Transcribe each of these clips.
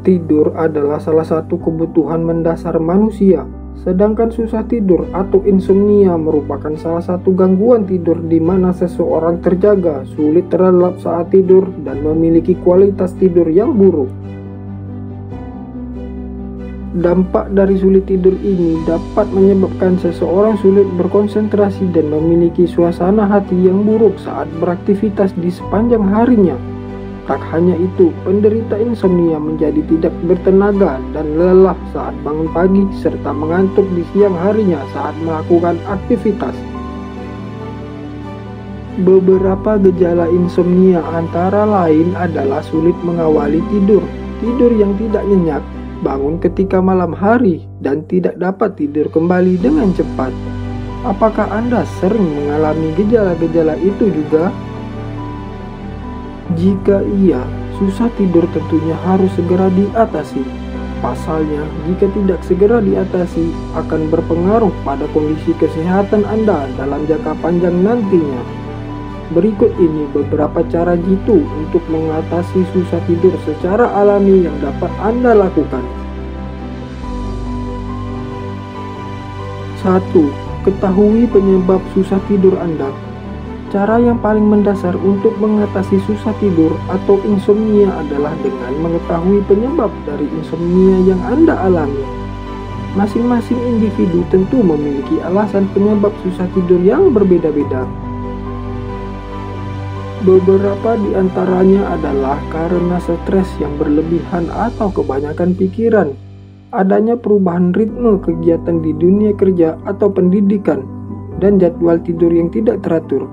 Tidur adalah salah satu kebutuhan mendasar manusia, sedangkan susah tidur atau insomnia merupakan salah satu gangguan tidur di mana seseorang terjaga, sulit terlelap saat tidur, dan memiliki kualitas tidur yang buruk. Dampak dari sulit tidur ini dapat menyebabkan seseorang sulit berkonsentrasi dan memiliki suasana hati yang buruk saat beraktivitas di sepanjang harinya. Tak hanya itu, penderita insomnia menjadi tidak bertenaga dan lelah saat bangun pagi serta mengantuk di siang harinya saat melakukan aktivitas. Beberapa gejala insomnia antara lain adalah sulit mengawali tidur, tidur yang tidak nyenyak, bangun ketika malam hari, dan tidak dapat tidur kembali dengan cepat. Apakah Anda sering mengalami gejala-gejala itu juga? Jika iya, susah tidur tentunya harus segera diatasi. Pasalnya, jika tidak segera diatasi, akan berpengaruh pada kondisi kesehatan Anda dalam jangka panjang nantinya. Berikut ini beberapa cara jitu untuk mengatasi susah tidur secara alami yang dapat Anda lakukan. 1. Ketahui penyebab susah tidur Anda. Cara yang paling mendasar untuk mengatasi susah tidur atau insomnia adalah dengan mengetahui penyebab dari insomnia yang Anda alami. Masing-masing individu tentu memiliki alasan penyebab susah tidur yang berbeda-beda. Beberapa di antaranya adalah karena stres yang berlebihan atau kebanyakan pikiran, adanya perubahan ritme kegiatan di dunia kerja atau pendidikan, dan jadwal tidur yang tidak teratur.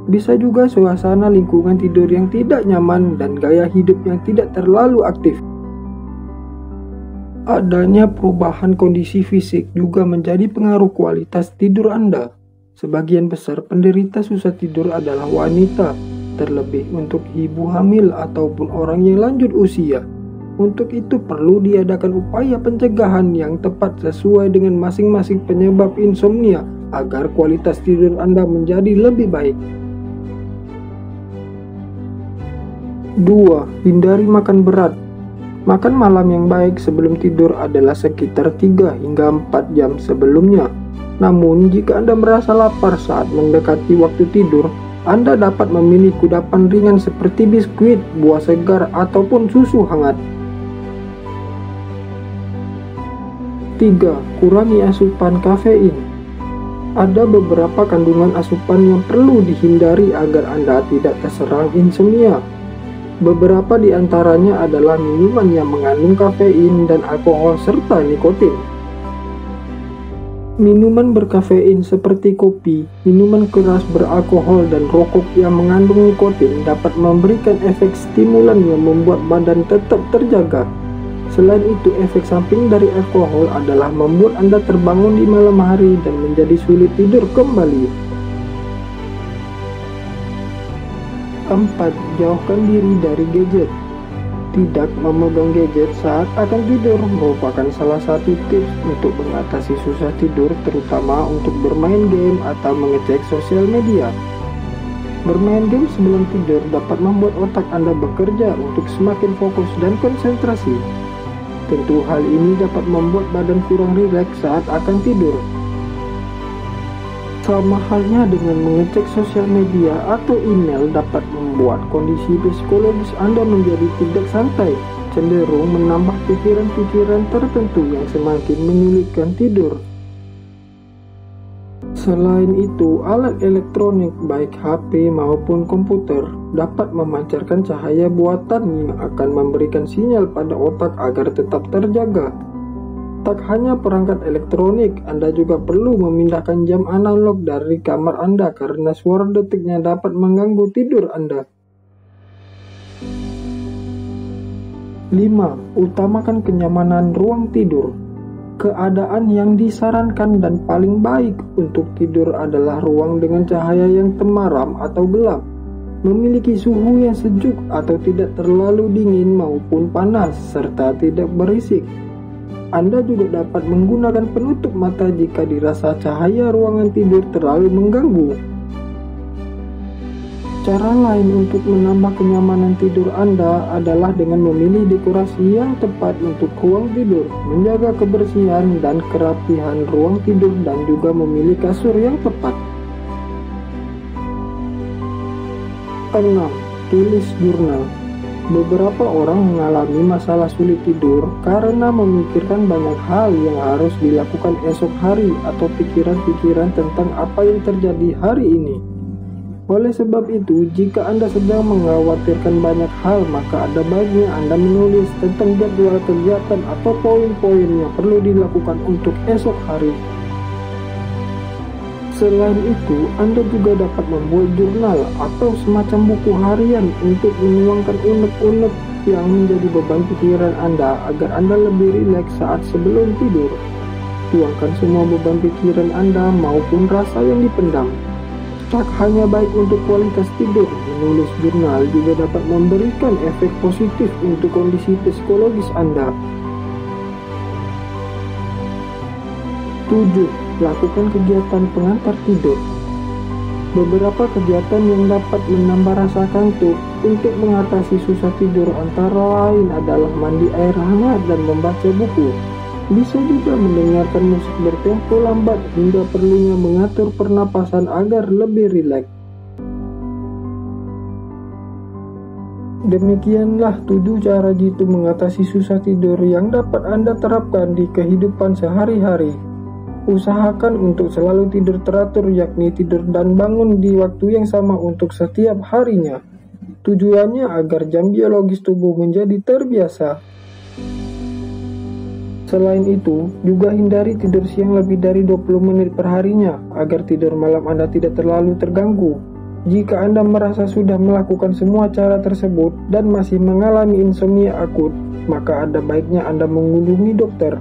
Bisa juga suasana lingkungan tidur yang tidak nyaman dan gaya hidup yang tidak terlalu aktif. Adanya perubahan kondisi fisik juga menjadi pengaruh kualitas tidur Anda. Sebagian besar penderita susah tidur adalah wanita, terlebih untuk ibu hamil ataupun orang yang lanjut usia. Untuk itu perlu diadakan upaya pencegahan yang tepat sesuai dengan masing-masing penyebab insomnia agar kualitas tidur Anda menjadi lebih baik. 2. Hindari makan berat. Makan malam yang baik sebelum tidur adalah sekitar 3 hingga 4 jam sebelumnya. Namun, jika Anda merasa lapar saat mendekati waktu tidur, Anda dapat memilih kudapan ringan seperti biskuit, buah segar, ataupun susu hangat. 3. Kurangi asupan kafein. Ada beberapa kandungan asupan yang perlu dihindari agar Anda tidak terserang insomnia. Beberapa di antaranya adalah minuman yang mengandung kafein dan alkohol serta nikotin. Minuman berkafein seperti kopi, minuman keras beralkohol, dan rokok yang mengandung nikotin dapat memberikan efek stimulan yang membuat badan tetap terjaga. Selain itu, efek samping dari alkohol adalah membuat Anda terbangun di malam hari dan menjadi sulit tidur kembali. 4. Jauhkan diri dari gadget. Tidak memegang gadget saat akan tidur merupakan salah satu tips untuk mengatasi susah tidur, terutama untuk bermain game atau mengecek sosial media. Bermain game sebelum tidur dapat membuat otak Anda bekerja untuk semakin fokus dan konsentrasi. Tentu hal ini dapat membuat badan kurang rileks saat akan tidur. Sama halnya dengan mengecek sosial media atau email dapat membuat kondisi psikologis Anda menjadi tidak santai, cenderung menambah pikiran-pikiran tertentu yang semakin menyulitkan tidur. Selain itu, alat elektronik baik HP maupun komputer dapat memancarkan cahaya buatan yang akan memberikan sinyal pada otak agar tetap terjaga. Tak hanya perangkat elektronik, Anda juga perlu memindahkan jam analog dari kamar Anda karena suara detiknya dapat mengganggu tidur Anda. 5. Utamakan kenyamanan ruang tidur. Keadaan yang disarankan dan paling baik untuk tidur adalah ruang dengan cahaya yang temaram atau gelap, memiliki suhu yang sejuk atau tidak terlalu dingin maupun panas, serta tidak berisik. Anda juga dapat menggunakan penutup mata jika dirasa cahaya ruangan tidur terlalu mengganggu. Cara lain untuk menambah kenyamanan tidur Anda adalah dengan memilih dekorasi yang tepat untuk ruang tidur, menjaga kebersihan dan kerapihan ruang tidur, dan juga memilih kasur yang tepat. 6. Tulis jurnal. Beberapa orang mengalami masalah sulit tidur karena memikirkan banyak hal yang harus dilakukan esok hari atau pikiran-pikiran tentang apa yang terjadi hari ini. Oleh sebab itu, jika Anda sedang mengkhawatirkan banyak hal, maka ada baiknya Anda menulis tentang jadwal kegiatan atau poin-poin yang perlu dilakukan untuk esok hari. Selain itu, Anda juga dapat membuat jurnal atau semacam buku harian untuk menuangkan unek-unek yang menjadi beban pikiran Anda agar Anda lebih rileks saat sebelum tidur. Tuangkan semua beban pikiran Anda maupun rasa yang dipendam. Tak hanya baik untuk kualitas tidur, menulis jurnal juga dapat memberikan efek positif untuk kondisi psikologis Anda. 7. Lakukan kegiatan pengantar tidur. Beberapa kegiatan yang dapat menambah rasa kantuk untuk mengatasi susah tidur antara lain adalah mandi air hangat dan membaca buku. Bisa juga mendengarkan musik bertempo lambat hingga perlunya mengatur pernapasan agar lebih rileks. Demikianlah 7 cara jitu mengatasi susah tidur yang dapat Anda terapkan di kehidupan sehari-hari. Usahakan untuk selalu tidur teratur, yakni tidur dan bangun di waktu yang sama untuk setiap harinya. Tujuannya agar jam biologis tubuh menjadi terbiasa. Selain itu, juga hindari tidur siang lebih dari 20 menit per harinya, agar tidur malam Anda tidak terlalu terganggu. Jika Anda merasa sudah melakukan semua cara tersebut dan masih mengalami insomnia akut, maka ada baiknya Anda mengunjungi dokter.